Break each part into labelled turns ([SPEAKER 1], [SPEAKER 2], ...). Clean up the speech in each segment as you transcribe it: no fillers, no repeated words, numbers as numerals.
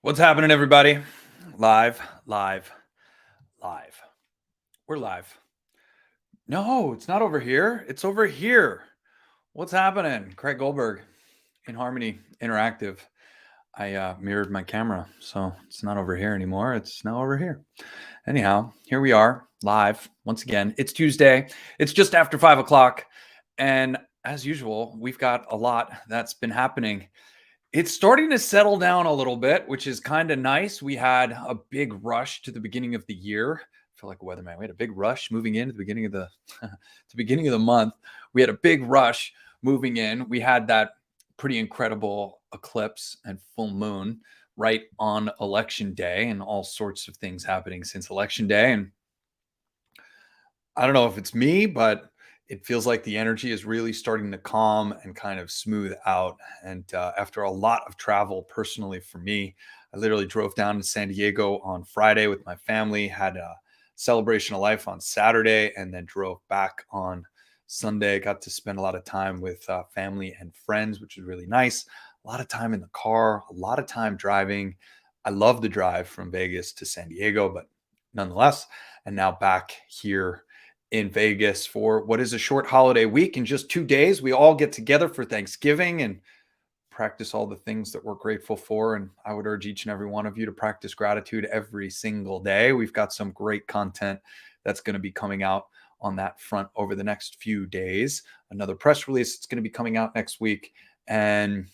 [SPEAKER 1] What's happening, everybody? Live, live, live. We're live. No, it's not over here. It's over here. What's happening? Craig Goldberg, inHarmony Interactive. I mirrored my camera, so it's not over here anymore. It's now over here. Anyhow, here we are, live once again. It's Tuesday. It's just after 5 o'clock. And as usual, we've got a lot that's been happening. It's starting to settle down a little bit, which is kind of nice. We had a big rush to the beginning of the year. I feel like a weatherman. We had a big rush moving in at the beginning of the the beginning of the month. We had a big rush moving in. We had that pretty incredible eclipse and full moon right on election day, and all sorts of things happening since election day. And I don't know if it's me, but it feels like the energy is really starting to calm and kind of smooth out. And after a lot of travel personally for me, I literally drove down to San Diego on Friday with my family, had a celebration of life on Saturday, and then drove back on Sunday. Got to spend a lot of time with family and friends, which was really nice. A lot of time in the car, a lot of time driving. I love the drive from Vegas to San Diego, but nonetheless, and now back here in Vegas for what is a short holiday week. In just 2 days, we all get together for Thanksgiving and practice all the things that we're grateful for. And I would urge each and every one of you to practice gratitude every single day. We've got some great content that's going to be coming out on that front over the next few days. Another press release that's going to be coming out next week. And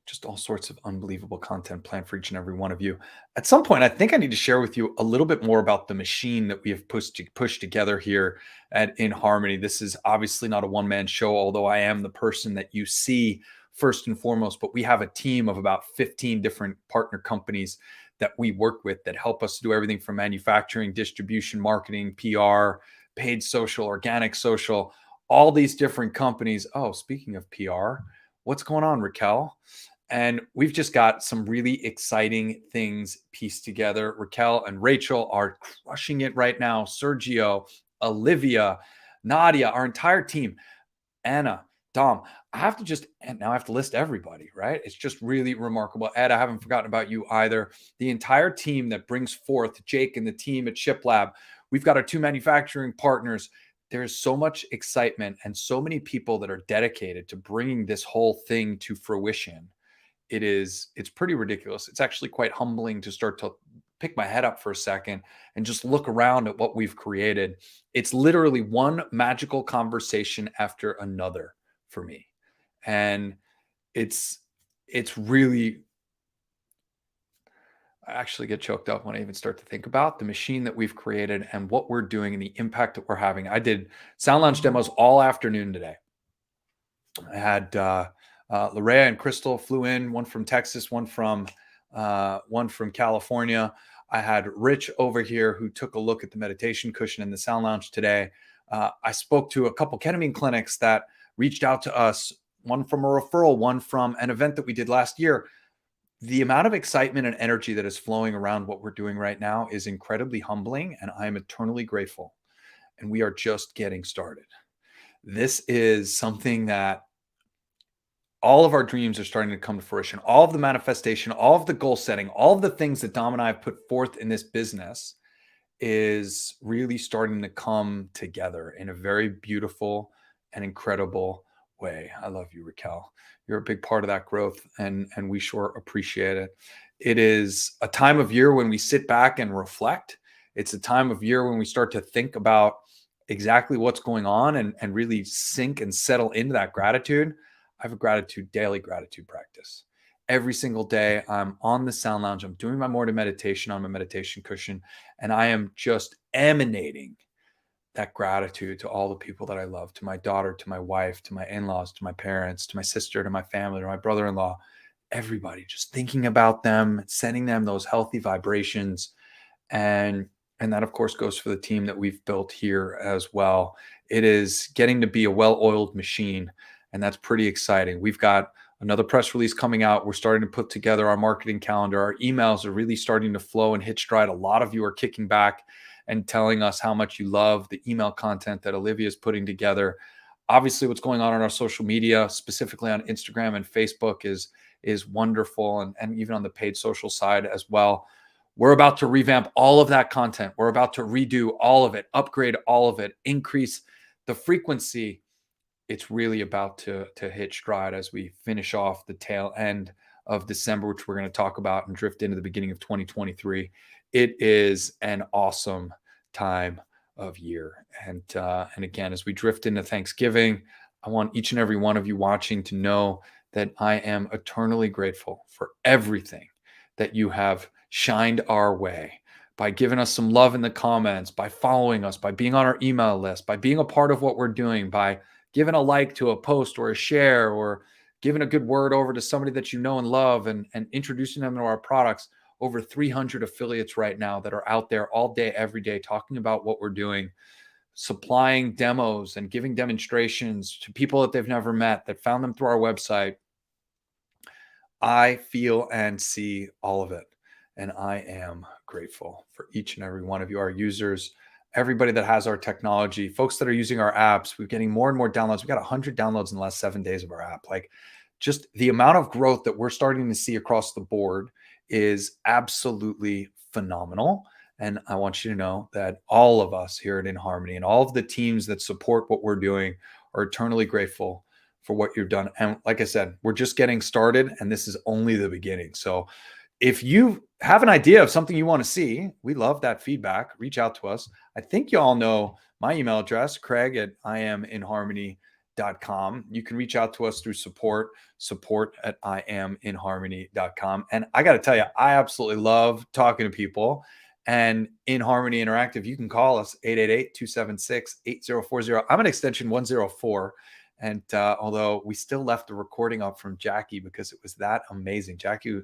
[SPEAKER 1] just all sorts of unbelievable content planned for each and every one of you. At some point, I think I need to share with you a little bit more about the machine that we have pushed together here at inHarmony. This is obviously not a one-man show, although I am the person that you see first and foremost, but we have a team of about 15 different partner companies that we work with that help us do everything from manufacturing, distribution, marketing, PR, paid social, organic social, all these different companies. Oh, speaking of PR, what's going on, Raquel? And we've just got some really exciting things pieced together. Raquel and Rachel are crushing it right now. Sergio, Olivia, Nadia, our entire team, Anna, Dom. And now I have to list everybody, right? It's just really remarkable. Ed, I haven't forgotten about you either. The entire team that brings forth Jake and the team at ShipLab. We've got our two manufacturing partners. There's so much excitement and so many people that are dedicated to bringing this whole thing to fruition. It's pretty ridiculous. It's actually quite humbling to start to pick my head up for a second and just look around at what we've created. It's literally one magical conversation after another for me. And it's really, I actually get choked up when I even start to think about the machine that we've created and what we're doing and the impact that we're having. I did sound lounge demos all afternoon today. I had Larea and Crystal flew in, one from Texas, one from California. I had Rich over here who took a look at the meditation cushion in the sound lounge today. I spoke to a couple ketamine clinics that reached out to us, one from a referral, one from an event that we did last year. The amount of excitement and energy that is flowing around what we're doing right now is incredibly humbling, and I am eternally grateful. And we are just getting started. This is something that all of our dreams are starting to come to fruition. All of the manifestation, all of the goal setting, all of the things that Dom and I have put forth in this business is really starting to come together in a very beautiful and incredible way. I love you, Raquel. You're a big part of that growth, and we sure appreciate it. It is a time of year when we sit back and reflect. It's a time of year when we start to think about exactly what's going on and really sink and settle into that gratitude. I have a daily gratitude practice. Every single day, I'm on the sound lounge. I'm doing my morning meditation on my meditation cushion, and I am just emanating that gratitude to all the people that I love, to my daughter, to my wife, to my in-laws, to my parents, to my sister, to my family, to my brother-in-law, everybody, just thinking about them, sending them those healthy vibrations. And that, of course, goes for the team that we've built here as well. It is getting to be a well-oiled machine, and that's pretty exciting. We've got another press release coming out. We're starting to put together our marketing calendar. Our emails are really starting to flow and hit stride. A lot of you are kicking back and telling us how much you love the email content that Olivia is putting together. Obviously, what's going on our social media, specifically on Instagram and Facebook, is wonderful, and even on the paid social side as well. We're about to revamp all of that content. We're about to redo all of it, upgrade all of it, increase the frequency. It's really about to hit stride as we finish off the tail end of December, which we're going to talk about, and drift into the beginning of 2023. It is an awesome time of year. And again, as we drift into Thanksgiving, I want each and every one of you watching to know that I am eternally grateful for everything that you have shined our way by giving us some love in the comments, by following us, by being on our email list, by being a part of what we're doing, by giving a like to a post or a share, or giving a good word over to somebody that you know and love, and introducing them to our products. Over 300 affiliates right now that are out there all day, every day, talking about what we're doing, supplying demos and giving demonstrations to people that they've never met, that found them through our website. I feel and see all of it. And I am grateful for each and every one of you, our users, everybody that has our technology, folks that are using our apps. We're getting more and more downloads. We got 100 downloads in the last 7 days of our app. Like, just the amount of growth that we're starting to see across the board is absolutely phenomenal. And I want you to know that all of us here at inHarmony and all of the teams that support what we're doing are eternally grateful for what you've done. And like I said, we're just getting started, and this is only the beginning. So if you have an idea of something you want to see, we love that feedback. Reach out to us. I think you all know my email address, Craig at inharmony.com. You can reach out to us through support at inharmony.com. And I got to tell you, I absolutely love talking to people. And inHarmony Interactive, you can call us 888-276-8040. I'm an extension 104. And although we still left the recording up from Jackie because it was that amazing. Jackie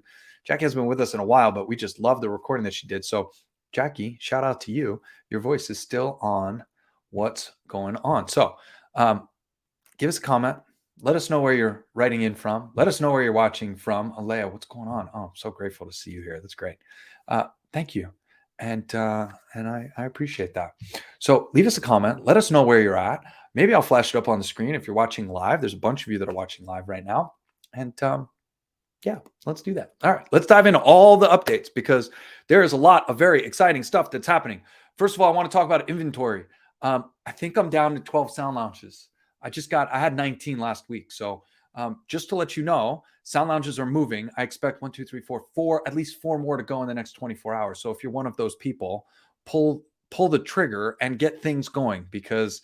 [SPEAKER 1] has been with us in a while, but we just love the recording that she did. So Jackie, shout out to you. Your voice is still on what's going on. So give us a comment. Let us know where you're writing in from. Let us know where you're watching from. Alea, what's going on? Oh, I'm so grateful to see you here. That's great. Thank you. And I appreciate that. So leave us a comment. Let us know where you're at. Maybe I'll flash it up on the screen if you're watching live. There's a bunch of you that are watching live right now. And yeah, let's do that. All right, let's dive into all the updates, because there is a lot of very exciting stuff that's happening. First of all, I want to talk about inventory. I think I'm down to 12 sound lounges. I had 19 last week. So just to let you know, sound lounges are moving. I expect 1, 2, 3, 4, at least 4 more to go in the next 24 hours. So if you're one of those people, pull the trigger and get things going, because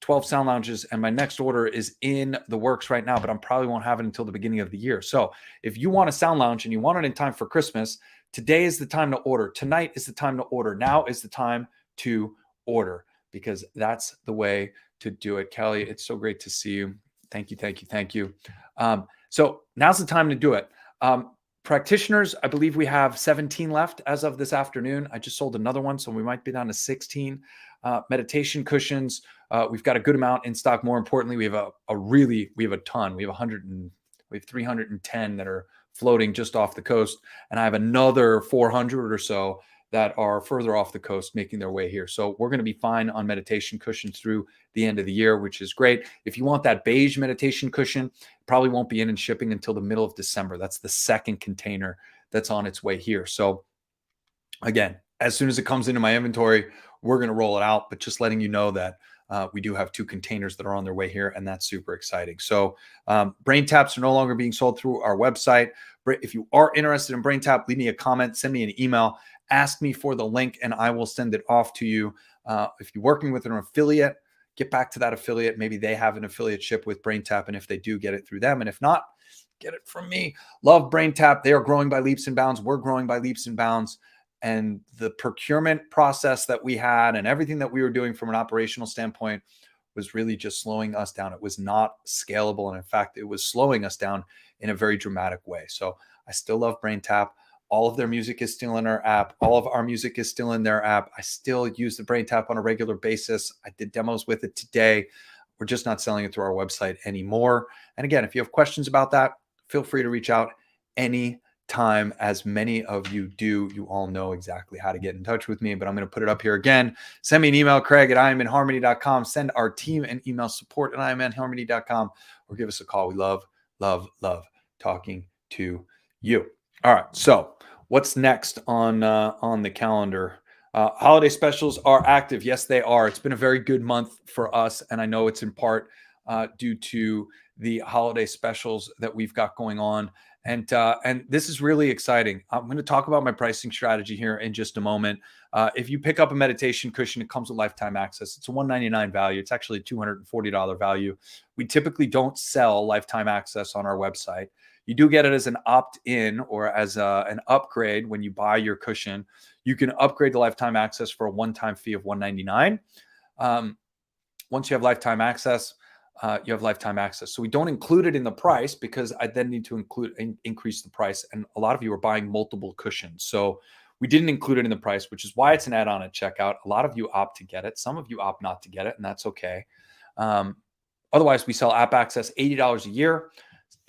[SPEAKER 1] 12 sound lounges, and my next order is in the works right now, but I probably won't have it until the beginning of the year. So if you want a sound lounge and you want it in time for Christmas, today is the time to order. Tonight is the time to order. Now is the time to order, because that's the way to do it. Kelly, it's so great to see you. Thank you. So now's the time to do it. Practitioners, I believe we have 17 left as of this afternoon. I just sold another one, so we might be down to 16. Meditation cushions, we've got a good amount in stock. More importantly, we have a ton. We have 310 that are floating just off the coast, and I have another 400 or so that are further off the coast making their way here. So we're going to be fine on meditation cushions through the end of the year, which is great. If you want that beige meditation cushion, probably won't be in and shipping until the middle of December. That's the second container that's on its way here. So again, as soon as it comes into my inventory, we're going to roll it out, but just letting you know that we do have 2 containers that are on their way here, and that's super exciting. So brain taps are no longer being sold through our website. If you are interested in brain tap, leave me a comment, send me an email, ask me for the link, and I will send it off to you. If you're working with an affiliate, get back to that affiliate. Maybe they have an affiliate ship with brain tap, and if they do, get it through them. And if not, get it from me. Love brain tap. They are growing by leaps and bounds. We're growing by leaps and bounds. And the procurement process that we had and everything that we were doing from an operational standpoint was really just slowing us down. It was not scalable. And in fact, it was slowing us down in a very dramatic way. So I still love brain tap. All of their music is still in our app. All of our music is still in their app. I still use the brain tap on a regular basis. I did demos with it today. We're just not selling it through our website anymore. And again, if you have questions about that, feel free to reach out any time, as many of you do. You all know exactly how to get in touch with me, but I'm going to put it up here again. Send me an email, Craig at inharmony.com. Send our team an email, support at inharmony.com, or give us a call. We love talking to you. All right. So what's next on the calendar? Holiday specials are active. Yes, they are. It's been a very good month for us, and I know it's in part due to the holiday specials that we've got going on. And this is really exciting. I'm going to talk about my pricing strategy here in just a moment. If you pick up a meditation cushion, it comes with lifetime access. It's a $199 value. It's actually a $240 value. We typically don't sell lifetime access on our website. You do get it as an opt-in or as an upgrade when you buy your cushion. You can upgrade the lifetime access for a one-time fee of $199. Once you have lifetime access, you have lifetime access. So we don't include it in the price because I then need to increase the price. And a lot of you are buying multiple cushions. So we didn't include it in the price, which is why it's an add-on at checkout. A lot of you opt to get it. Some of you opt not to get it, and that's okay. Otherwise, we sell app access $80 a year,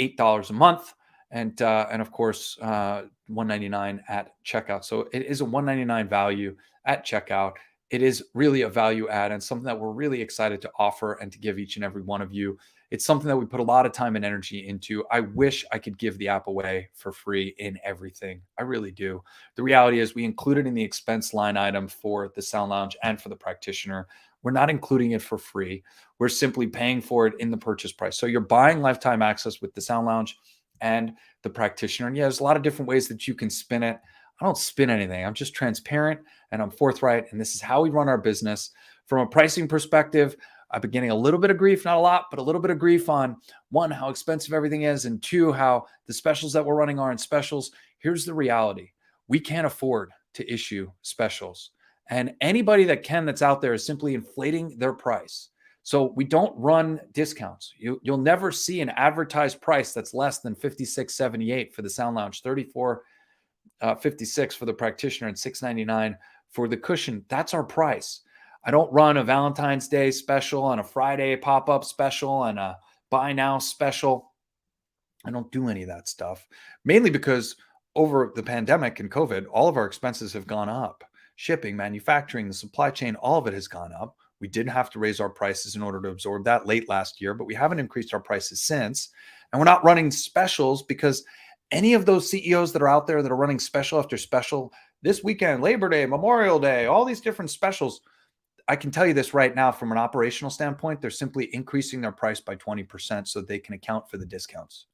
[SPEAKER 1] $8 a month, and of course, $199 at checkout. So it is a $199 value at checkout. It is really a value add and something that we're really excited to offer and to give each and every one of you. It's something that we put a lot of time and energy into. I wish I could give the app away for free in everything. I really do. The reality is we include it in the expense line item for the Sound Lounge and for the Practitioner. We're not including it for free. We're simply paying for it in the purchase price. So you're buying lifetime access with the Sound Lounge and the Practitioner. And yeah, there's a lot of different ways that you can spin it. I don't spin anything. I'm just transparent and I'm forthright. And this is how we run our business. From a pricing perspective, I've been getting a little bit of grief, not a lot, but a little bit of grief on one, how expensive everything is, and two, how the specials that we're running aren't specials. Here's the reality. We can't afford to issue specials. And anybody that can that's out there is simply inflating their price. So we don't run discounts. You'll never see an advertised price that's less than $56.78 for the Sound Lounge, $34.56 for the Practitioner, and $699 for the cushion. That's our price. I don't run a Valentine's Day special and a Friday pop-up special and a buy now special. I don't do any of that stuff, mainly because over the pandemic and COVID, all of our expenses have gone up. Shipping, manufacturing, the supply chain, all of it has gone up. We did have to raise our prices in order to absorb that late last year, but we haven't increased our prices since. And we're not running specials because any of those CEOs that are out there that are running special after special this weekend, Labor Day, Memorial Day, all these different specials, I can tell you this right now from an operational standpoint, they're simply increasing their price by 20% so they can account for the discounts.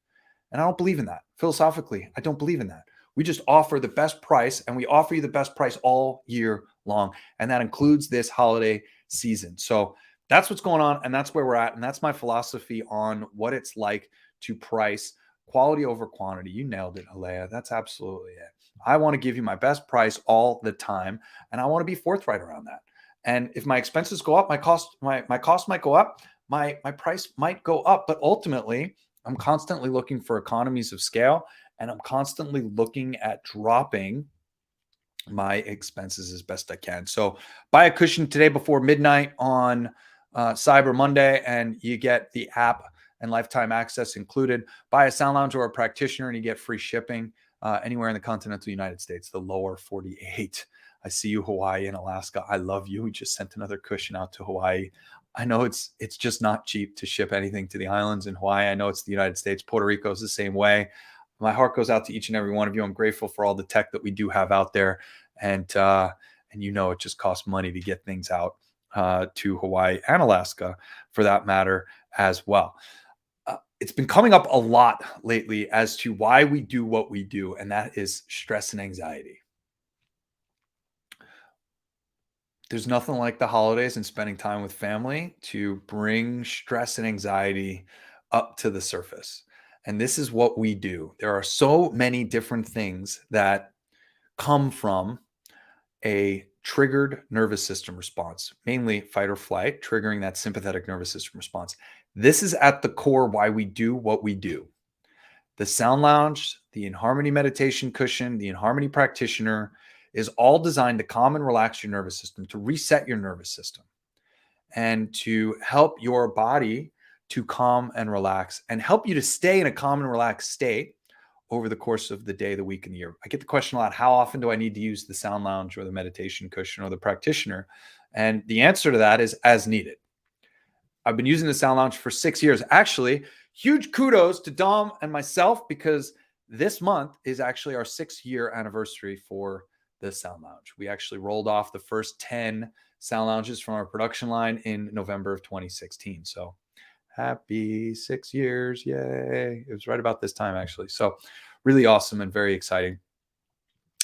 [SPEAKER 1] And I don't believe in that. Philosophically, I don't believe in that. We just offer the best price, and we offer you the best price all year long. And that includes this holiday season. So that's what's going on, and that's where we're at. And that's my philosophy on what it's like to price quality over quantity. You nailed it, Alea. That's absolutely it. I want to give you my best price all the time, and I want to be forthright around that. And if my expenses go up, my cost might go up, my price might go up. But ultimately, I'm constantly looking for economies of scale, and I'm constantly looking at dropping my expenses as best I can. So buy a cushion today before midnight on Cyber Monday, and you get the app and lifetime access included. Buy a Sound Lounge or a Practitioner, and you get free shipping anywhere in the continental United States, the lower 48. I see you, Hawaii and Alaska. I love you. We just sent another cushion out to Hawaii. I know it's just not cheap to ship anything to the islands in Hawaii. I know it's the United States. Puerto Rico is the same way. My heart goes out to each and every one of you. I'm grateful for all the tech that we do have out there. And you know, it just costs money to get things out to Hawaii and Alaska for that matter as well. It's been coming up a lot lately as to why we do what we do, and that is stress and anxiety. There's nothing like the holidays and spending time with family to bring stress and anxiety up to the surface. And this is what we do. There are so many different things that come from a triggered nervous system response, mainly fight or flight, triggering that sympathetic nervous system response. This is at the core why we do what we do. The Sound Lounge, the inHarmony meditation cushion, the inHarmony Practitioner is all designed to calm and relax your nervous system, to reset your nervous system, and to help your body to calm and relax and help you to stay in a calm and relaxed state over the course of the day, the week, and the year? I get the question a lot. How often do I need to use the sound lounge or the meditation cushion or the practitioner? And the answer to that is as needed. I've been using the sound lounge for 6 years. Actually, huge kudos to Dom and myself, because this month is actually our 6-year anniversary for the sound lounge. We actually rolled off the first 10 sound lounges from our production line in November of 2016. So happy 6 years. Yay. It was right about this time, actually. So really awesome and very exciting.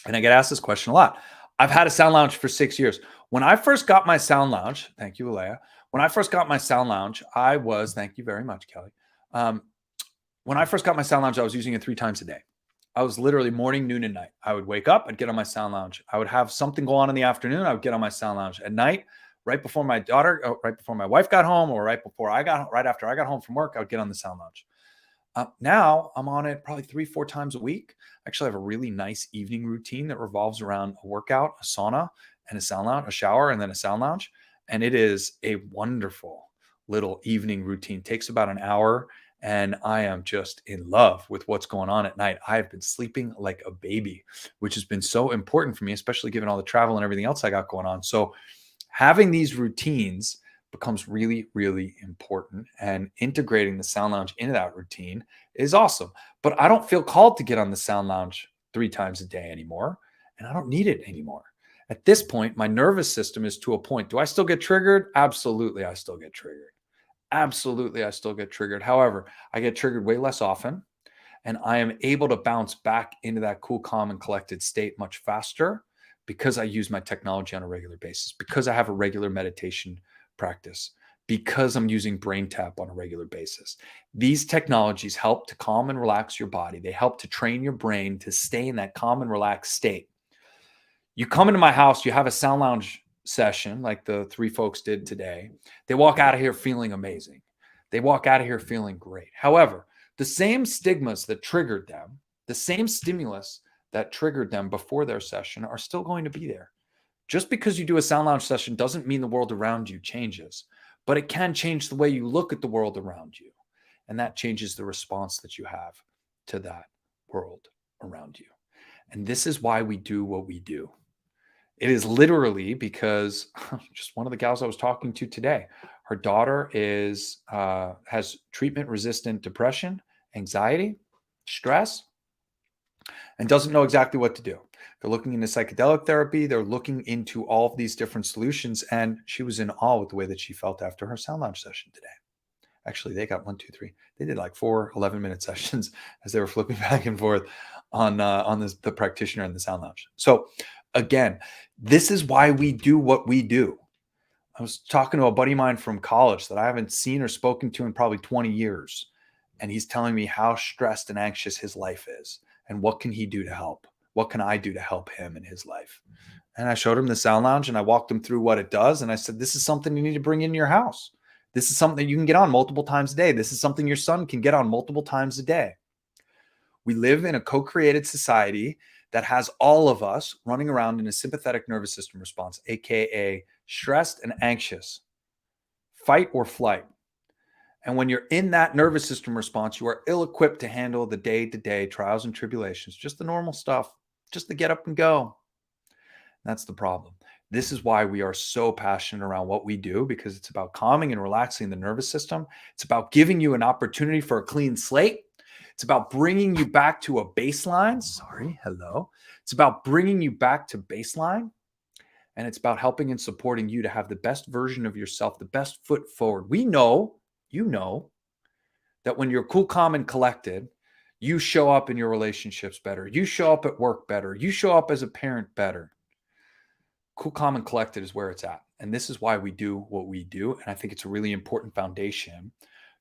[SPEAKER 1] And I get asked this question a lot. I've had a sound lounge for 6 years. When I first got my sound lounge, thank you, Alea. When I first got my sound lounge, thank you very much, Kelly. When I first got my sound lounge, I was using it 3 times a day. I was literally morning, noon, and night. I would wake up, I'd get on my sound lounge. I would have something go on in the afternoon. I would get on my sound lounge at night, right before my wife got home, or right after I got home from work, I would get on the sound lounge. Now I'm on it probably 3-4 times a week. I actually have a really nice evening routine that revolves around a workout, a sauna, and a sound lounge, a shower, and then a sound lounge. And it is a wonderful little evening routine. It takes about an hour, and I am just in love with what's going on at night. I have been sleeping like a baby, which has been so important for me, especially given all the travel and everything else I got going on. So having these routines becomes really, really important, and integrating the sound lounge into that routine is awesome. But I don't feel called to get on the sound lounge 3 times a day anymore, and I don't need it anymore. At this point, my nervous system is to a point. Do I still get triggered? Absolutely, I still get triggered. Absolutely, I still get triggered. However, I get triggered way less often, and I am able to bounce back into that cool, calm, and collected state much faster, because I use my technology on a regular basis, because I have a regular meditation practice, because I'm using Brain Tap on a regular basis. These technologies help to calm and relax your body. They help to train your brain to stay in that calm and relaxed state. You come into my house, you have a sound lounge session like the 3 folks did today. They walk out of here feeling amazing. They walk out of here feeling great. However, the same stigmas that triggered them, the same stimulus that triggered them before their session are still going to be there. Just because you do a sound lounge session doesn't mean the world around you changes, but it can change the way you look at the world around you. And that changes the response that you have to that world around you. And this is why we do what we do. It is literally because just one of the gals I was talking to today, her daughter has treatment-resistant depression, anxiety, stress, and doesn't know exactly what to do. They're looking into psychedelic therapy. They're looking into all of these different solutions. And she was in awe with the way that she felt after her sound lounge session today. Actually, they got 1, 2, 3. They did like 4 11-minute sessions as they were flipping back and forth on the practitioner and the sound lounge. So again, this is why we do what we do. I was talking to a buddy of mine from college that I haven't seen or spoken to in probably 20 years. And he's telling me how stressed and anxious his life is. And what can he do to help? What can I do to help him in his life? And I showed him the sound lounge, and I walked him through what it does. And I said, this is something you need to bring in your house. This is something that you can get on multiple times a day. This is something your son can get on multiple times a day. We live in a co-created society that has all of us running around in a sympathetic nervous system response, aka stressed and anxious, fight or flight. And when you're in that nervous system response, you are ill-equipped to handle the day-to-day trials and tribulations, just the normal stuff, just to get up and go. That's the problem. This is why we are so passionate around what we do, because it's about calming and relaxing the nervous system. It's about giving you an opportunity for a clean slate. It's about bringing you back to a baseline. It's about bringing you back to baseline. And it's about helping and supporting you to have the best version of yourself, the best foot forward. We know, you know, that when you're cool, calm, and collected, you show up in your relationships better. You show up at work better. You show up as a parent better. Cool, calm, and collected is where it's at. And this is why we do what we do. And I think it's a really important foundation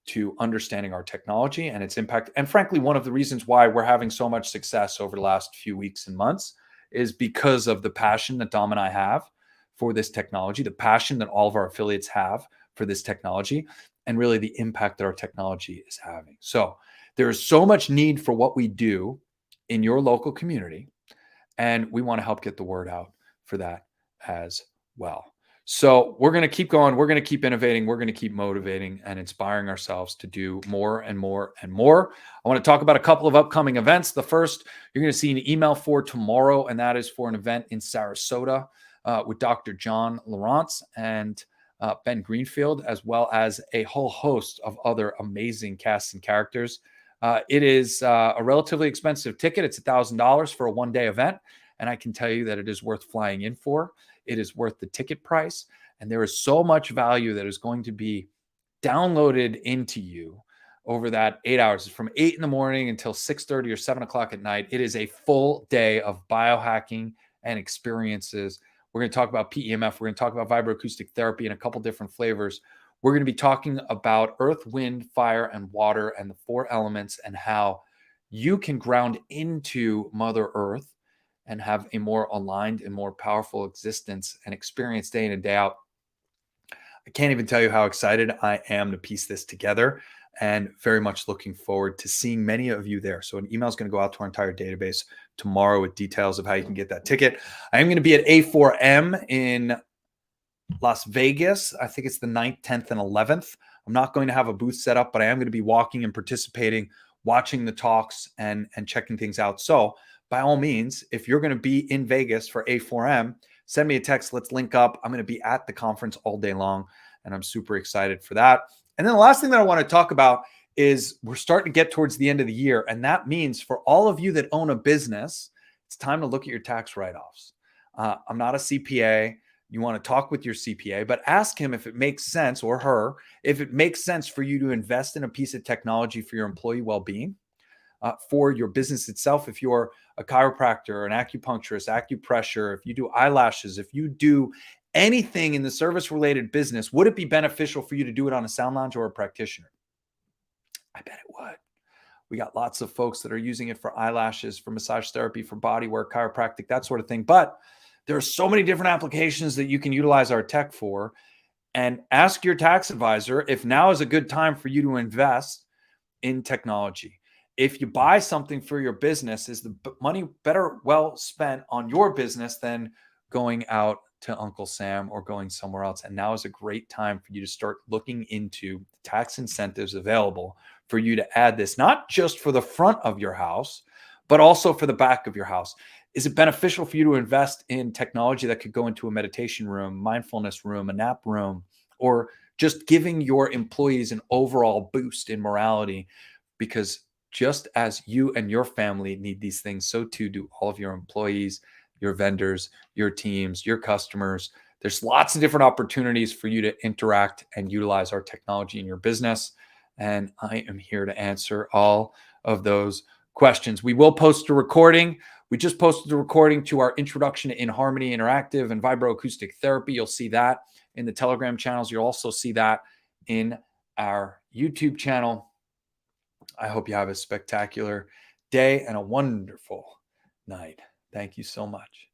[SPEAKER 1] to understanding our technology and its impact. And frankly, one of the reasons why we're having so much success over the last few weeks and months is because of the passion that Dom and I have for this technology, the passion that all of our affiliates have for this technology, and really the impact that our technology is having. So there is so much need for what we do in your local community, and we want to help get the word out for that as well. So we're going to keep going. We're going to keep innovating. We're going to keep motivating and inspiring ourselves to do more and more and more. I want to talk about a couple of upcoming events. The first, you're going to see an email for tomorrow, and that is for an event in Sarasota with Dr. John Lawrence and Ben Greenfield, as well as a whole host of other amazing casts and characters. It is a relatively expensive ticket. It's $1,000 for a one-day event, and I can tell you that it is worth flying in for. It is worth the ticket price. And there is so much value that is going to be downloaded into you over that 8 hours. It's from 8 in the morning until 6:30 or 7 o'clock at night. It is a full day of biohacking and experiences. We're going to talk about PEMF. We're going to talk about vibroacoustic therapy in a couple different flavors. We're going to be talking about earth, wind, fire, and water and the four elements and how you can ground into Mother Earth and have a more aligned and more powerful existence and experience day in and day out. I can't even tell you how excited I am to piece this together and very much looking forward to seeing many of you there. So an email is going to go out to our entire database tomorrow with details of how you can get that ticket. I am going to be at A4M in Las Vegas. I think it's the 9th, 10th, and 11th. I'm not going to have a booth set up, but I am going to be walking and participating, watching the talks and checking things out. So by all means, if you're going to be in Vegas for A4M, send me a text. Let's link up. I'm going to be at the conference all day long, and I'm super excited for that. And then the last thing that I want to talk about is we're starting to get towards the end of the year, and that means for all of you that own a business, it's time to look at your tax write-offs. I'm not a CPA. You want to talk with your CPA, but ask him if it makes sense, or her, if it makes sense for you to invest in a piece of technology for your employee well-being. For your business itself, if you're a chiropractor, an acupuncturist, acupressure, if you do eyelashes, if you do anything in the service-related business, would it be beneficial for you to do it on a sound lounge or a practitioner? I bet it would. We got lots of folks that are using it for eyelashes, for massage therapy, for body work, chiropractic, that sort of thing. But there are so many different applications that you can utilize our tech for. And ask your tax advisor if now is a good time for you to invest in technology. If you buy something for your business, is the money better well spent on your business than going out to Uncle Sam or going somewhere else? And now is a great time for you to start looking into tax incentives available for you to add this, not just for the front of your house, but also for the back of your house. Is it beneficial for you to invest in technology that could go into a meditation room, mindfulness room, a nap room, or just giving your employees an overall boost in morality? Because just as you and your family need these things, so too do all of your employees, your vendors, your teams, your customers. There's lots of different opportunities for you to interact and utilize our technology in your business. And I am here to answer all of those questions. We will post a recording. We just posted a recording to our introduction to inHarmony Interactive and Vibroacoustic Therapy. You'll see that in the Telegram channels. You'll also see that in our YouTube channel. I hope you have a spectacular day and a wonderful night. Thank you so much.